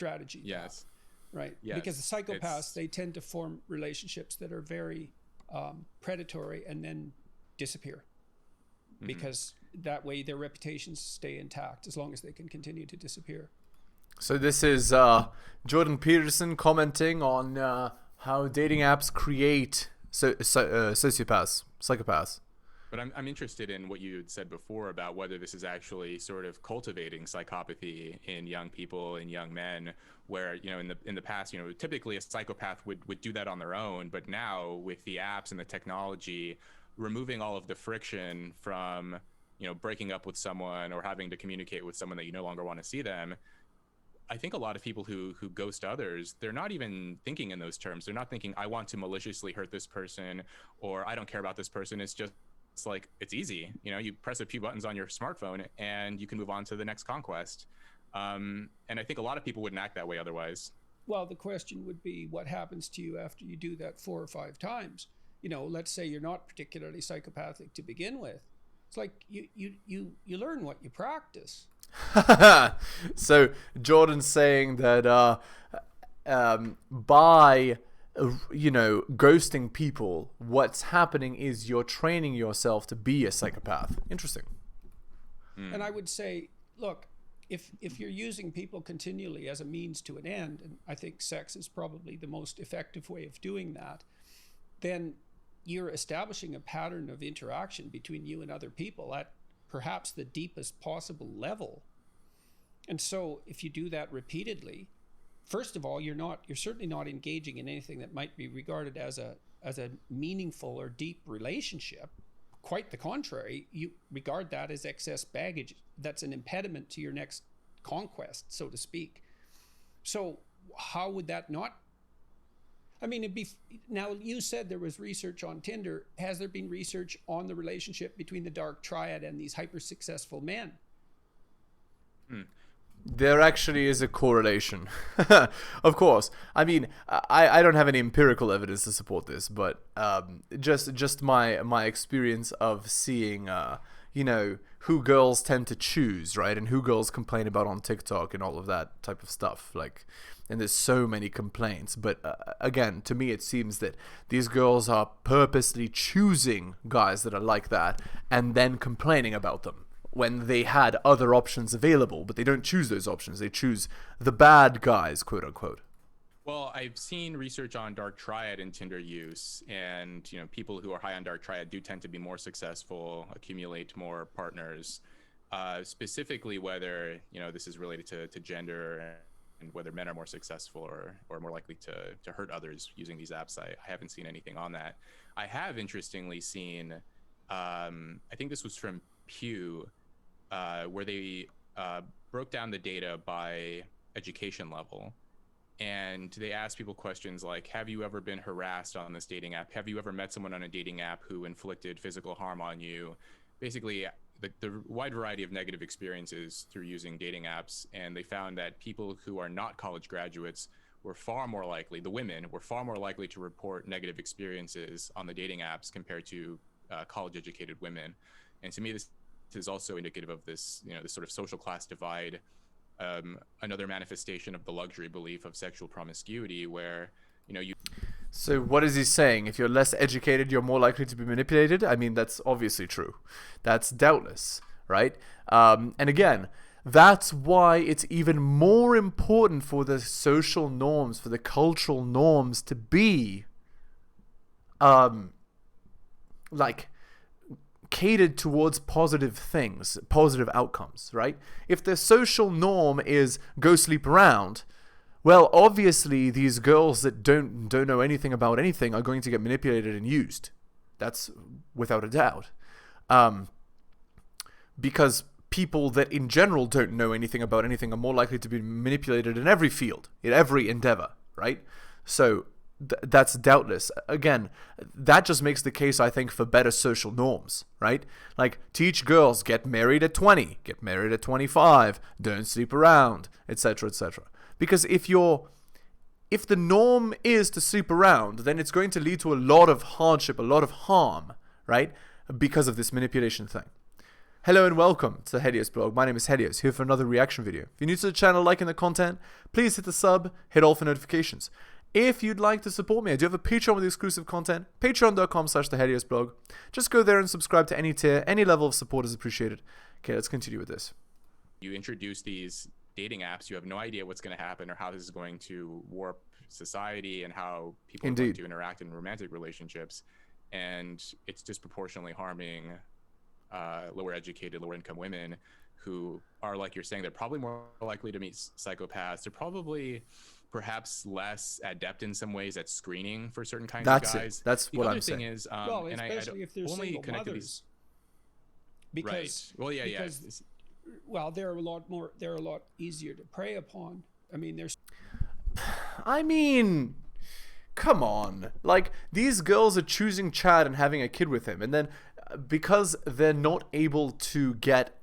strategy. Yes. Right. Yes. Because the psychopaths, they tend to form relationships that are very predatory and then disappear. Because that way their reputations stay intact as long as they can continue to disappear. So this is Jordan Peterson commenting on how dating apps create sociopaths, psychopaths. But I'm interested in what you had said before about whether this is actually sort of cultivating psychopathy in young people, in young men, where, you know, in the past, you know, typically a psychopath would do that on their own. But now with the apps and the technology, removing all of the friction from, you know, breaking up with someone or having to communicate with someone that you no longer want to see them, I think a lot of people who ghost others, they're not even thinking in those terms. They're not thinking, I want to maliciously hurt this person, or I don't care about this person. It's like, it's easy. You know, you press a few buttons on your smartphone and you can move on to the next conquest. And I think a lot of people wouldn't act that way otherwise. Well, the question would be, what happens to you after you do that 4 or 5 times? You know, let's say you're not particularly psychopathic to begin with. It's like you learn what you practice. So Jordan's saying that by ghosting people, what's happening is you're training yourself to be a psychopath. Interesting. And I would say, look, if you're using people continually as a means to an end, and I think sex is probably the most effective way of doing that, then you're establishing a pattern of interaction between you and other people at perhaps the deepest possible level. And so if you do that repeatedly, first of all, you're certainly not engaging in anything that might be regarded as a meaningful or deep relationship. Quite the contrary, you regard that as excess baggage that's an impediment to your next conquest, so to speak. So how would that not? I mean, now you said there was research on Tinder. Has there been research on the relationship between the dark triad and these hyper successful men? There actually is a correlation. Of course. I mean, I don't have any empirical evidence to support this, but just my experience of seeing who girls tend to choose, right? And who girls complain about on TikTok and all of that type of stuff. Like, and there's so many complaints. But again, to me, it seems that these girls are purposely choosing guys that are like that and then complaining about them when they had other options available, but they don't choose those options. They choose the bad guys, quote unquote. Well, I've seen research on dark triad and Tinder use, and people who are high on dark triad do tend to be more successful, accumulate more partners. Specifically, whether this is related to gender and whether men are more successful or more likely to hurt others using these apps. I haven't seen anything on that. I have interestingly seen, I think this was from Pew, where they broke down the data by education level. And they asked people questions like, have you ever been harassed on this dating app? Have you ever met someone on a dating app who inflicted physical harm on you? Basically, the wide variety of negative experiences through using dating apps. And they found that people who are not college graduates were far more likely, the women were far more likely to report negative experiences on the dating apps compared to college-educated women. And to me, this is also indicative of this, this sort of social class divide. Another manifestation of the luxury belief of sexual promiscuity, where you. So what is he saying? If you're less educated, you're more likely to be manipulated? I mean, that's obviously true. That's doubtless, right? And again, that's why it's even more important for the social norms, for the cultural norms to be catered towards positive things, positive outcomes, right? If the social norm is go sleep around, well, obviously these girls that don't know anything about anything are going to get manipulated and used. That's without a doubt. Because people that in general don't know anything about anything are more likely to be manipulated in every field, in every endeavor, right? So that's doubtless. Again, that just makes the case, I think, for better social norms, right? Like, teach girls, get married at 20, get married at 25, don't sleep around, etc., etc. Because if the norm is to sleep around, then it's going to lead to a lot of hardship, a lot of harm, right? Because of this manipulation thing. Hello and welcome to the Helios blog. My name is Helios, here for another reaction video. If you're new to the channel, liking the content, please hit the sub, hit all for notifications. If you'd like to support me, I do have a Patreon with exclusive content, patreon.com/theheliosblog. Just go there and subscribe to any tier, any level of support is appreciated. Okay, let's continue with this. You introduce these dating apps, you have no idea what's going to happen or how this is going to warp society and how people are going to interact in romantic relationships. And it's disproportionately harming lower educated, lower income women who are, like you're saying, they're probably more likely to meet psychopaths. They're probably perhaps less adept in some ways at screening for certain kinds of guys. That's what I'm saying. saying. Is, well, and especially if they're single mothers. Because, right. Well, yeah. Well, they're a lot easier to prey upon. I mean, come on. Like, these girls are choosing Chad and having a kid with him, and then because they're not able to get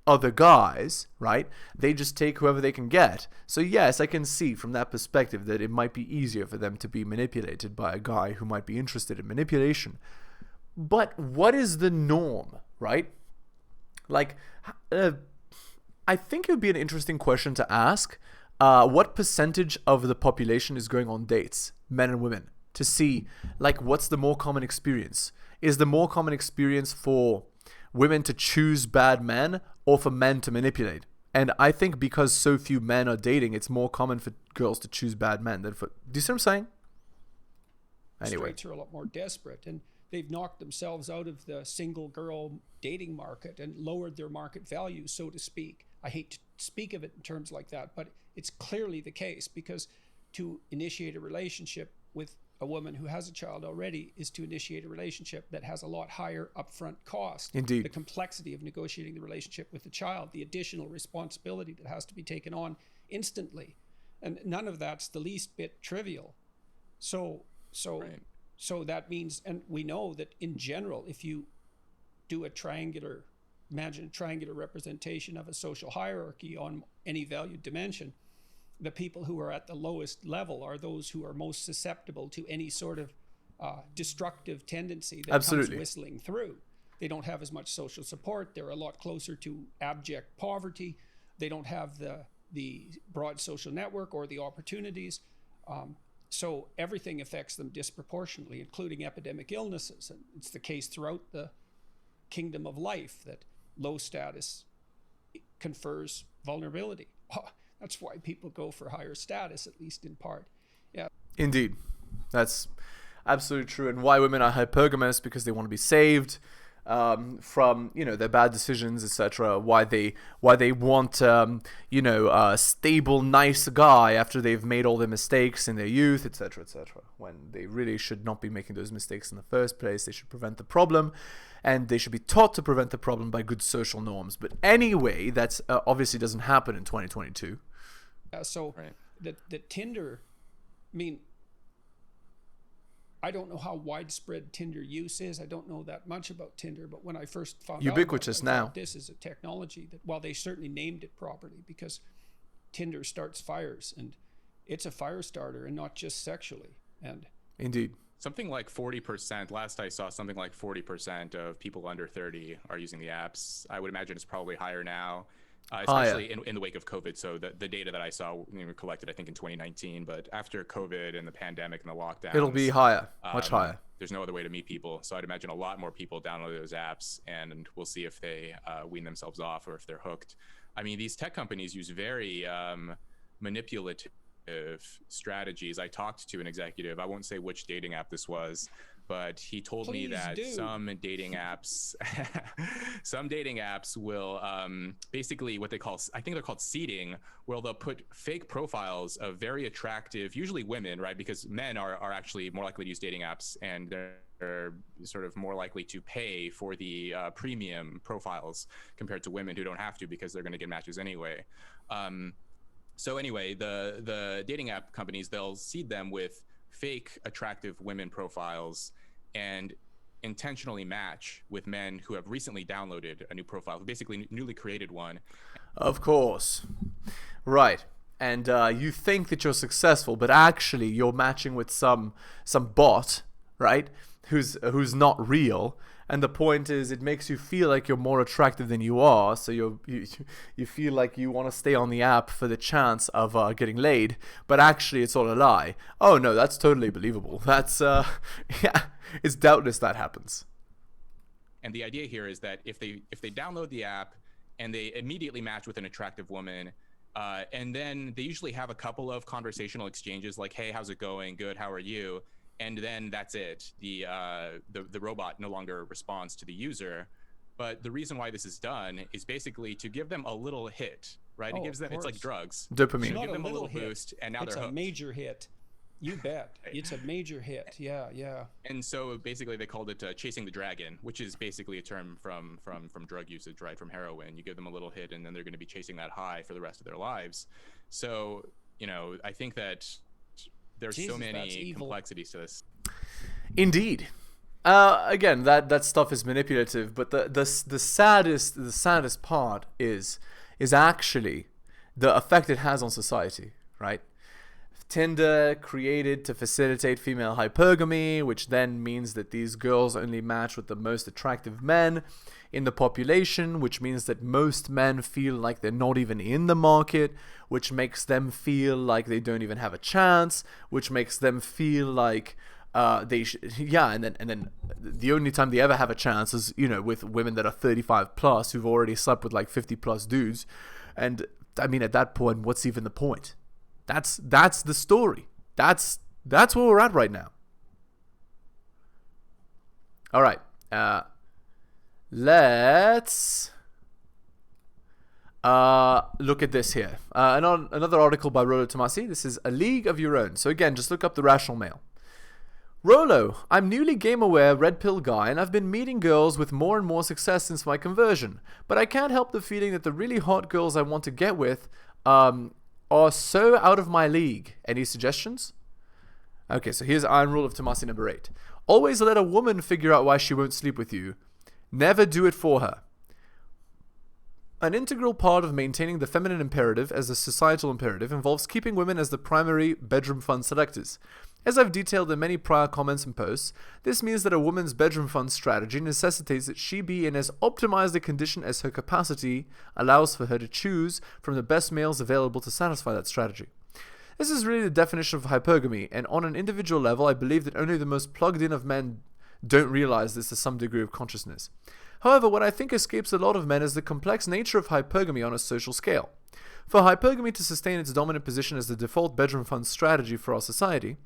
other guys, right, they just take whoever they can get. So yes, I can see from that perspective that it might be easier for them to be manipulated by a guy who might be interested in manipulation. But what is the norm, right? Like, I think it would be an interesting question to ask. What percentage of the population is going on dates, men and women, to see, like, what's the more common experience? Is the more common experience for women to choose bad men or for men to manipulate? And I think because so few men are dating, it's more common for girls to choose bad men than for... Do you see what I'm saying? Anyway. Straights are a lot more desperate, and they've knocked themselves out of the single girl dating market and lowered their market value, so to speak. I hate to speak of it in terms like that, but it's clearly the case, because to initiate a relationship with a woman who has a child already is to initiate a relationship that has a lot higher upfront cost. Indeed. The complexity of negotiating the relationship with the child, the additional responsibility that has to be taken on instantly. And none of that's the least bit trivial. So that means, and we know that in general, if you do imagine a triangular representation of a social hierarchy on any valued dimension, the people who are at the lowest level are those who are most susceptible to any sort of destructive tendency that comes whistling through. They don't have as much social support. They're a lot closer to abject poverty. They don't have the broad social network or the opportunities. So everything affects them disproportionately, including epidemic illnesses. And it's the case throughout the kingdom of life that low status confers vulnerability. That's why people go for higher status, at least in part. Yeah. Indeed. That's absolutely true. And why women are hypergamous, because they want to be saved from, you know, their bad decisions, etc. Why they want, a stable, nice guy after they've made all their mistakes in their youth, etc., etc. When they really should not be making those mistakes in the first place. They should prevent the problem, and they should be taught to prevent the problem by good social norms. But anyway, that's obviously doesn't happen in 2022. The Tinder, I mean, I don't know how widespread Tinder use is. I don't know that much about Tinder, but when I first found ubiquitous out now, this is a technology that, well, they certainly named it properly, because Tinder starts fires, and it's a fire starter, and not just sexually. And indeed, something like 40%, last I saw, something like 40% of people under 30 are using the apps. I would imagine it's probably higher now. Especially in the wake of COVID. So the data that I saw were collected, I think, in 2019. But after COVID and the pandemic and the lockdown, it'll be higher, much higher. There's no other way to meet people. So I'd imagine a lot more people download those apps, and we'll see if they wean themselves off or if they're hooked. I mean, these tech companies use very manipulative strategies. I talked to an executive, I won't say which dating app this was, but he told me that some dating apps will basically what they call, I think they're called seeding, where they'll put fake profiles of very attractive, usually women, right? Because men are actually more likely to use dating apps, and they're sort of more likely to pay for the premium profiles compared to women who don't have to, because they're going to get matches anyway. So anyway, the dating app companies, they'll seed them with fake attractive women profiles and intentionally match with men who have recently downloaded a new profile, basically newly created one. Of course. Right. And you think that you're successful, but actually you're matching with some bot, right? Who's not real, And the point is, it makes you feel like you're more attractive than you are. So you feel like you want to stay on the app for the chance of getting laid. But actually, it's all a lie. Oh, no, that's totally believable. That's, yeah, it's doubtless that happens. And the idea here is that if they download the app and they immediately match with an attractive woman, and then they usually have a couple of conversational exchanges like, hey, how's it going? Good. How are you? And then that's it. The robot no longer responds to the user. But the reason why this is done is basically to give them a little hit, right? It gives them, it's like drugs. Dopamine. So give them a little boost, and now they're hooked. It's a major hit. You bet. It's a major hit. Yeah, yeah. And so basically they called it chasing the dragon, which is basically a term from drug usage, right? From heroin. You give them a little hit and then they're going to be chasing that high for the rest of their lives. So, I think that there's so many complexities to this. Indeed. Again, that stuff is manipulative, but the saddest part is actually the effect it has on society, right? Tinder created to facilitate female hypergamy, which then means that these girls only match with the most attractive men in the population, which means that most men feel like they're not even in the market, which makes them feel like they don't even have a chance, which makes them feel like and then the only time they ever have a chance is, with women that are 35 plus who've already slept with like 50 plus dudes. And I mean, at that point, what's even the point? That's the story. That's where we're at right now. All right. Let's look at this here. Another article by Rollo Tomasi. This is A League of Your Own. So again, just look up the Rational Male. Rollo, I'm newly game-aware red pill guy, and I've been meeting girls with more and more success since my conversion. But I can't help the feeling that the really hot girls I want to get with are so out of my league. Any suggestions? Okay, so here's Iron Rule of Tomasi number 8. Always let a woman figure out why she won't sleep with you. Never do it for her. An integral part of maintaining the feminine imperative as a societal imperative involves keeping women as the primary bedroom fun selectors. As I've detailed in many prior comments and posts, this means that a woman's bedroom fun strategy necessitates that she be in as optimized a condition as her capacity allows for her to choose from the best males available to satisfy that strategy. This is really the definition of hypergamy, and on an individual level, I believe that only the most plugged in of men don't realize this to some degree of consciousness. However, what I think escapes a lot of men is the complex nature of hypergamy on a social scale. For hypergamy to sustain its dominant position as the default bedroom fun strategy for our society,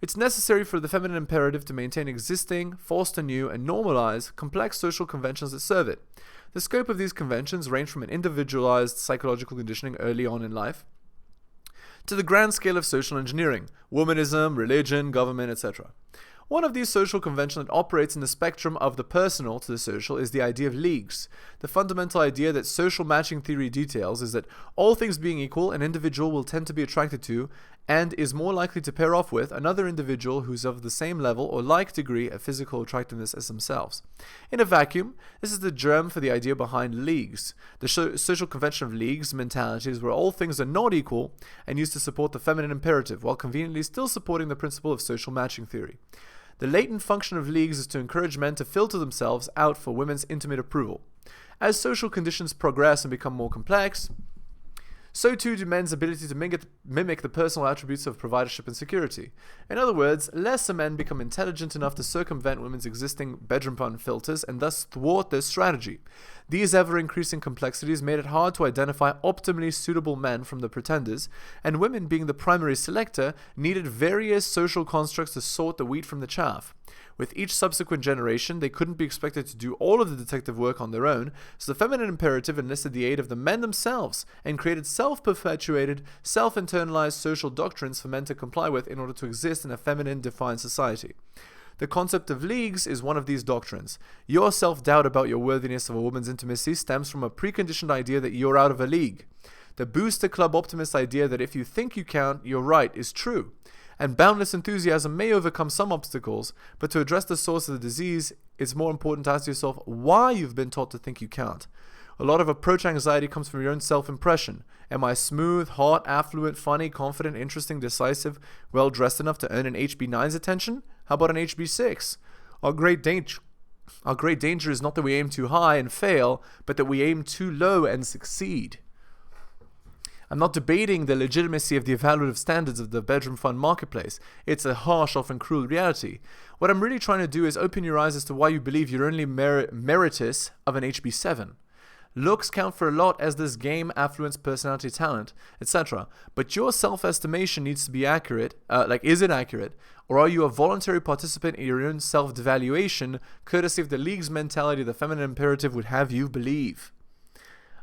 it's necessary for the feminine imperative to maintain existing, foster new, and normalize complex social conventions that serve it. The scope of these conventions range from an individualized psychological conditioning early on in life to the grand scale of social engineering, womanism, religion, government, etc. One of these social conventions that operates in the spectrum of the personal to the social is the idea of leagues. The fundamental idea that social matching theory details is that all things being equal, an individual will tend to be attracted to and is more likely to pair off with another individual who's of the same level or like degree of physical attractiveness as themselves. In a vacuum, this is the germ for the idea behind leagues. The social convention of leagues mentality is where all things are not equal and used to support the feminine imperative, while conveniently still supporting the principle of social matching theory. The latent function of leagues is to encourage men to filter themselves out for women's intimate approval. As social conditions progress and become more complex, so too do men's ability to mimic the personal attributes of providership and security. In other words, lesser men become intelligent enough to circumvent women's existing bedroom fun filters and thus thwart their strategy. These ever-increasing complexities made it hard to identify optimally suitable men from the pretenders, and women, being the primary selector, needed various social constructs to sort the wheat from the chaff. With each subsequent generation, they couldn't be expected to do all of the detective work on their own, so the feminine imperative enlisted the aid of the men themselves and created self-perpetuated, self-internalized social doctrines for men to comply with in order to exist in a feminine-defined society. The concept of leagues is one of these doctrines. Your self-doubt about your worthiness of a woman's intimacy stems from a preconditioned idea that you're out of a league. The booster club optimist idea that if you think you count, you're right is true. And boundless enthusiasm may overcome some obstacles, but to address the source of the disease, it's more important to ask yourself why you've been taught to think you can't. A lot of approach anxiety comes from your own self-impression. Am I smooth, hot, affluent, funny, confident, interesting, decisive, well-dressed enough to earn an HB9's attention? How about an HB6? Are Great Our great danger is not that we aim too high and fail, but that we aim too low and succeed. I'm not debating the legitimacy of the evaluative standards of the bedroom fun marketplace. It's a harsh, often cruel reality. What I'm really trying to do is open your eyes as to why you believe you're only meritus of an HB7. Looks count for a lot as this game, affluence, personality, talent, etc. But your self-estimation needs to be accurate. Is it accurate? Or are you a voluntary participant in your own self-devaluation, courtesy of the league's mentality the feminine imperative would have you believe?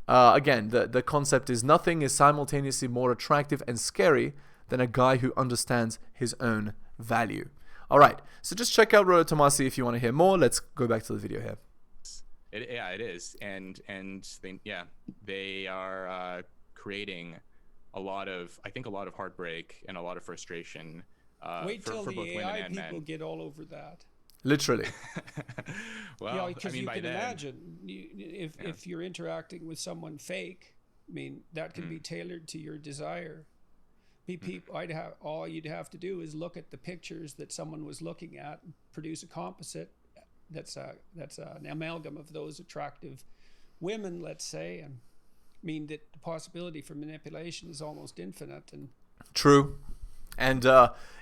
Again, the concept is nothing is simultaneously more attractive and scary than a guy who understands his own value. All right, so just check out Rollo Tomasi if you want to hear more. Let's go back to the video here. It is, and they are creating a lot of heartbreak and a lot of frustration. Wait till for the both AI women and people men. get all over that. Literally. Well, Because you by can then, imagine if you're interacting with someone fake, I mean, that can be tailored to your desire. All you'd have to do is look at the pictures that someone was looking at, and produce a composite that's an amalgam of those attractive women, let's say, and I mean that the possibility for manipulation is almost infinite. And true, and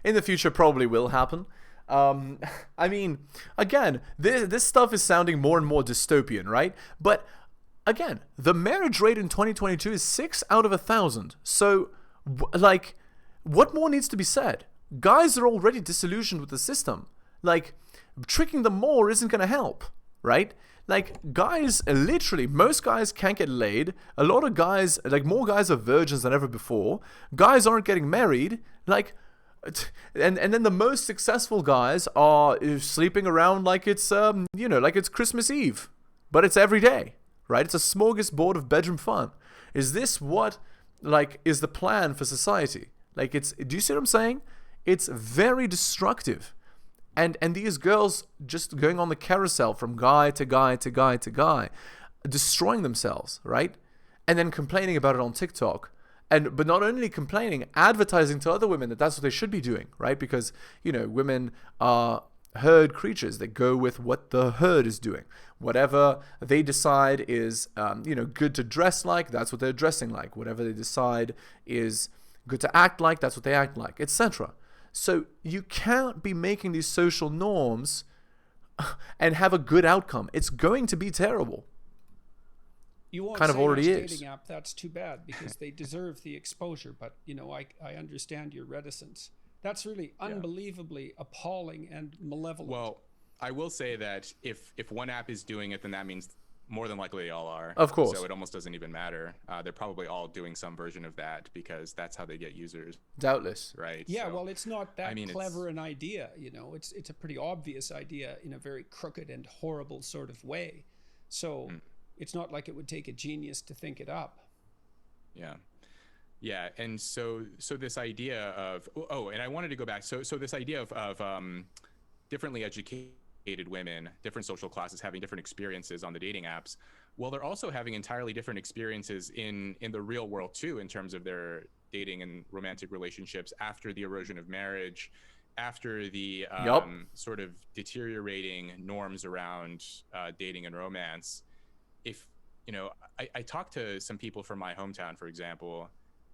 in the future probably will happen. I mean, again, this stuff is sounding more and more dystopian, right? But again, the marriage rate in 2022 is 6 out of 1,000. So, like, what more needs to be said? Guys are already disillusioned with the system. Like, tricking them more isn't going to help, right? Like, guys, literally, most guys can't get laid. A lot of guys, like, more guys are virgins than ever before. Guys aren't getting married. Like, and then the most successful guys are sleeping around like it's, like it's Christmas Eve. But it's every day, right? It's a smorgasbord of bedroom fun. Is this what, like, is the plan for society? Like, do you see what I'm saying? It's very destructive. And these girls just going on the carousel from guy to guy to guy to guy, destroying themselves, right? And then complaining about it on TikTok. But not only complaining, advertising to other women that that's what they should be doing, right? Because, women are herd creatures. They go with what the herd is doing. Whatever they decide is, good to dress like, that's what they're dressing like. Whatever they decide is good to act like, that's what they act like, etc. So you can't be making these social norms and have a good outcome. It's going to be terrible. You won't kind of say already much is. dating app, that's too bad, because they deserve the exposure. But I understand your reticence. That's really unbelievably appalling and malevolent. Well, I will say that if one app is doing it, then that means more than likely they all are. Of course. So it almost doesn't even matter. They're probably all doing some version of that because that's how they get users. Doubtless. Right. Yeah, so, well, it's not that clever it's an idea, It's a pretty obvious idea in a very crooked and horrible sort of way. So it's not like it would take a genius to think it up. Yeah, and so this idea of and I wanted to go back. So this idea of differently educated women, different social classes having different experiences on the dating apps. Well, they're also having entirely different experiences in the real world too, in terms of their dating and romantic relationships after the erosion of marriage, after the sort of deteriorating norms around dating and romance. If I talked to some people from my hometown, for example,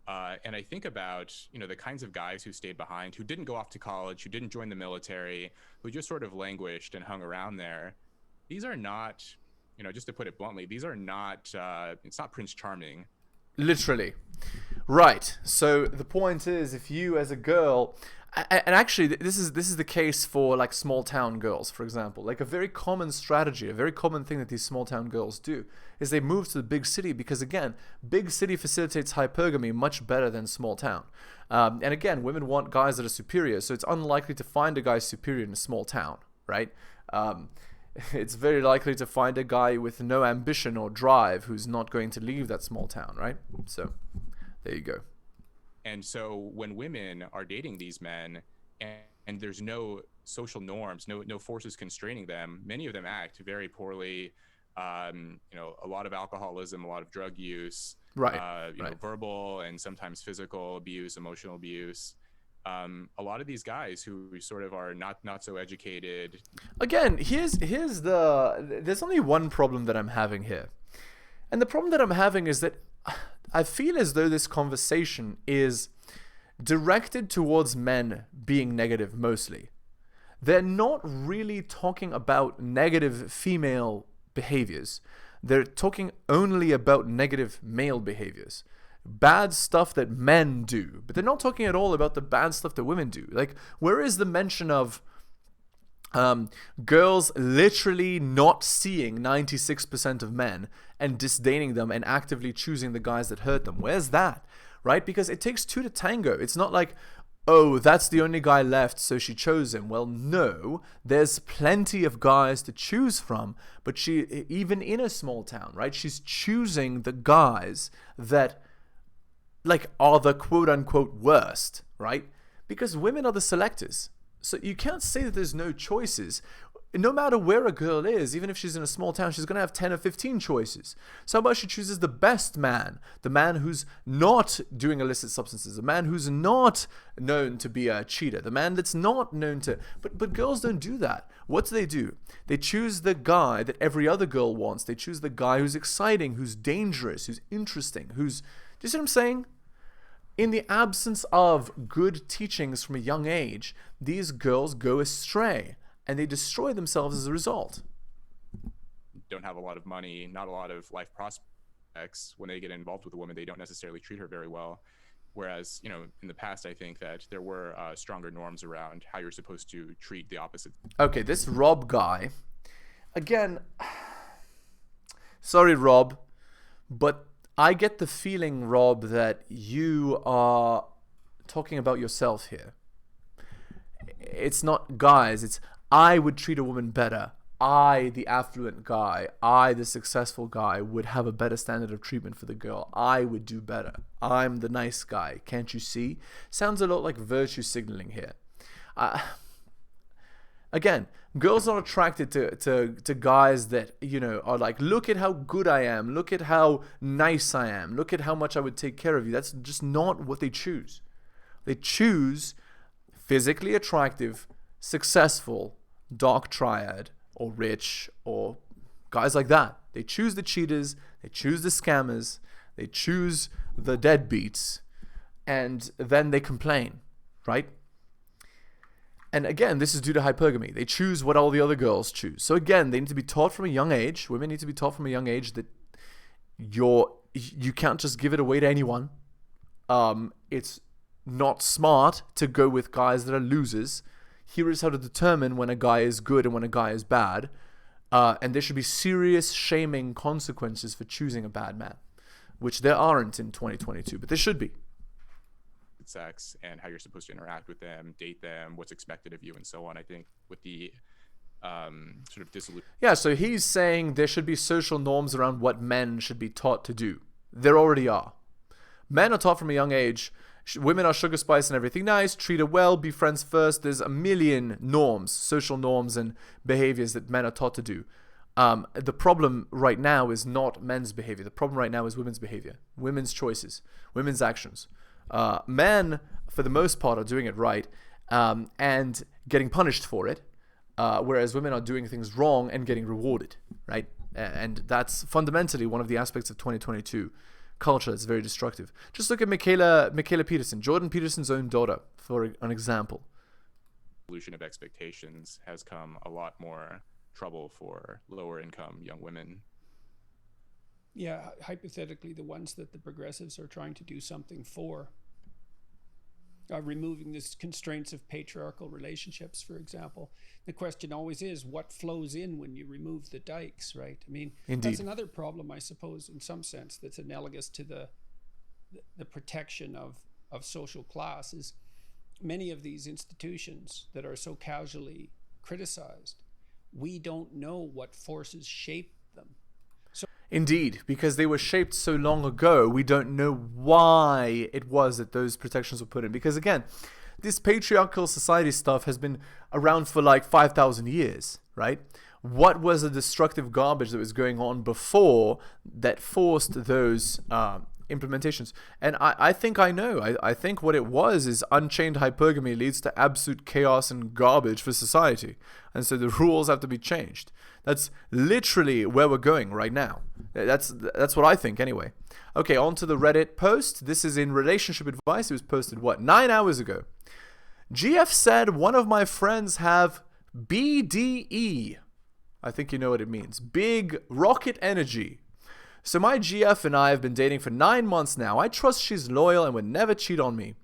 and I think about the kinds of guys who stayed behind, who didn't go off to college, who didn't join the military, who just sort of languished and hung around there. These are not, just to put it bluntly, these are not. It's not Prince Charming. Literally. Right. So the point is, if you as a girl, and actually this is the case for like small town girls, for example, like a very common strategy, a very common thing that these small town girls do is they move to the big city because, again, big city facilitates hypergamy much better than small town. And again, women want guys that are superior, so it's unlikely to find a guy superior in a small town, right? It's very likely to find a guy with no ambition or drive who's not going to leave that small town, right? So there you go. And so when women are dating these men and there's no social norms, no forces constraining them, many of them act very poorly. A lot of alcoholism, a lot of drug use, right. Verbal and sometimes physical abuse, emotional abuse. a lot of these guys who sort of are not so educated. Again, there's only one problem that I'm having here. And the problem that I'm having is that I feel as though this conversation is directed towards men being negative mostly. They're not really talking about negative female behaviors. They're talking only about negative male behaviors. Bad stuff that men do. But they're not talking at all about the bad stuff that women do. Like, where is the mention of girls literally not seeing 96% of men and disdaining them and actively choosing the guys that hurt them? Where's that? Right? Because it takes two to tango. It's not like, oh, that's the only guy left, so she chose him. Well, no, there's plenty of guys to choose from, but she, even in a small town, right, she's choosing the guys that, like, are the quote-unquote worst, right? Because women are the selectors. So you can't say that there's no choices. No matter where a girl is, even if she's in a small town, she's going to have 10 or 15 choices. So how about she chooses the best man, the man who's not doing illicit substances, the man who's not known to be a cheater, the man that's not known to... But girls don't do that. What do? They choose the guy that every other girl wants. They choose the guy who's exciting, who's dangerous, who's interesting, who's... Do you see what I'm saying? In the absence of good teachings from a young age, these girls go astray. And they destroy themselves as a result. Don't have a lot of money, not a lot of life prospects. When they get involved with a woman, they don't necessarily treat her very well. Whereas, in the past, I think that there were stronger norms around how you're supposed to treat the opposite. Okay, this Rob guy, again, sorry, Rob, but I get the feeling, Rob, that you are talking about yourself here. It's not guys, it's I would treat a woman better. I, the affluent guy, I, the successful guy, would have a better standard of treatment for the girl. I would do better. I'm the nice guy. Can't you see? Sounds a lot like virtue signaling here. Again, girls are attracted to guys that, are like, look at how good I am. Look at how nice I am. Look at how much I would take care of you. That's just not what they choose. They choose physically attractive, successful, dark triad, or rich, or guys like that. They choose the cheaters, they choose the scammers, they choose the deadbeats, and then they complain, right? And again, this is due to hypergamy. They choose what all the other girls choose. So again, they need to be taught from a young age, women need to be taught from a young age that you can't just give it away to anyone. It's not smart to go with guys that are losers. Here is how to determine when a guy is good and when a guy is bad. And there should be serious shaming consequences for choosing a bad man, which there aren't in 2022, but there should be. Sex and how you're supposed to interact with them, date them, what's expected of you, and so on. I think with the sort of disillusion. Yeah, so he's saying there should be social norms around what men should be taught to do. There already are. Men are taught from a young age. Women are sugar spice and everything nice, treat her well, be friends first. There's a million norms, social norms and behaviors that men are taught to do. The problem right now is not men's behavior. The problem right now is women's behavior, women's choices, women's actions. Men, for the most part, are doing it right and getting punished for it, whereas women are doing things wrong and getting rewarded, right? And that's fundamentally one of the aspects of 2022 culture that's very destructive. Just look at Michaela Peterson, Jordan Peterson's own daughter, for an example. Evolution of expectations has come a lot more trouble for lower income young women. Yeah, hypothetically, the ones that the progressives are trying to do something for, removing these constraints of patriarchal relationships, for example. The question always is, what flows in when you remove the dikes, right? I mean, Indeed. That's another problem, I suppose, in some sense, that's analogous to the protection of social class, is many of these institutions that are so casually criticized, we don't know what forces shape them. Indeed, because they were shaped so long ago, we don't know why it was that those protections were put in. Because again, this patriarchal society stuff has been around for like 5,000 years, right? What was the destructive garbage that was going on before that forced those implementations. And I think I know. I think what it was is unchained hypergamy leads to absolute chaos and garbage for society. And so the rules have to be changed. That's literally where we're going right now. That's what I think anyway. Okay, on to the Reddit post. This is in relationship advice. It was posted, 9 hours ago. GF said one of my friends have BDE. I think you know what it means. Big rocket energy. So my GF and I have been dating for 9 months now. I trust she's loyal and would never cheat on me.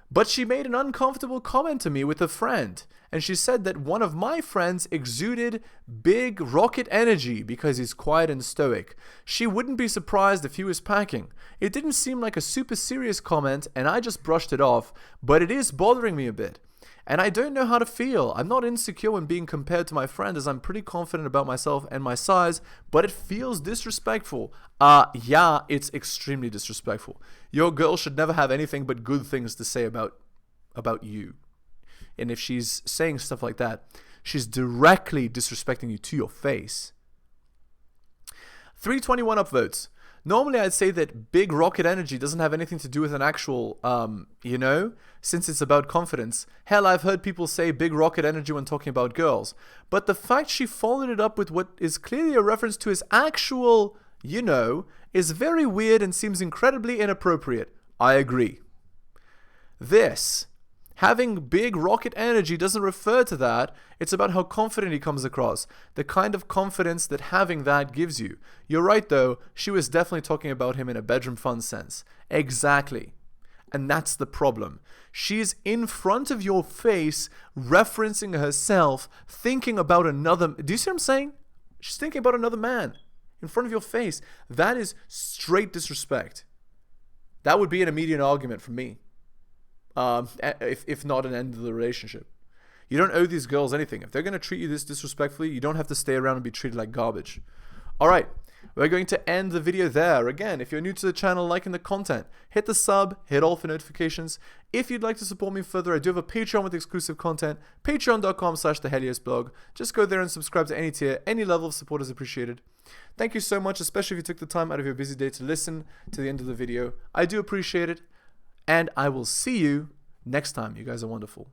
But she made an uncomfortable comment to me with a friend. And she said that one of my friends exuded big rocket energy because he's quiet and stoic. She wouldn't be surprised if he was packing. It didn't seem like a super serious comment and I just brushed it off, but it is bothering me a bit. And I don't know how to feel. I'm not insecure when being compared to my friend as I'm pretty confident about myself and my size, but it feels disrespectful. Yeah, it's extremely disrespectful. Your girl should never have anything but good things to say about you. And if she's saying stuff like that, she's directly disrespecting you to your face. 321 upvotes. Normally, I'd say that big rocket energy doesn't have anything to do with an actual, since it's about confidence. Hell, I've heard people say big rocket energy when talking about girls. But the fact she followed it up with what is clearly a reference to his actual, is very weird and seems incredibly inappropriate. I agree. Having big rocket energy doesn't refer to that. It's about how confident he comes across. The kind of confidence that having that gives you. You're right though, she was definitely talking about him in a bedroom fun sense. Exactly. And that's the problem. She's in front of your face, referencing herself, thinking about another... Do you see what I'm saying? She's thinking about another man in front of your face. That is straight disrespect. That would be an immediate argument from me. If not an end of the relationship. You don't owe these girls anything. If they're going to treat you this disrespectfully, you don't have to stay around and be treated like garbage. Alright, we're going to end the video there. Again, if you're new to the channel, liking the content, hit the sub, hit all for notifications. If you'd like to support me further, I do have a Patreon with exclusive content, patreon.com/theheliosblog. Just go there and subscribe to any tier. Any level of support is appreciated. Thank you so much, especially if you took the time out of your busy day to listen to the end of the video. I do appreciate it. And I will see you next time. You guys are wonderful.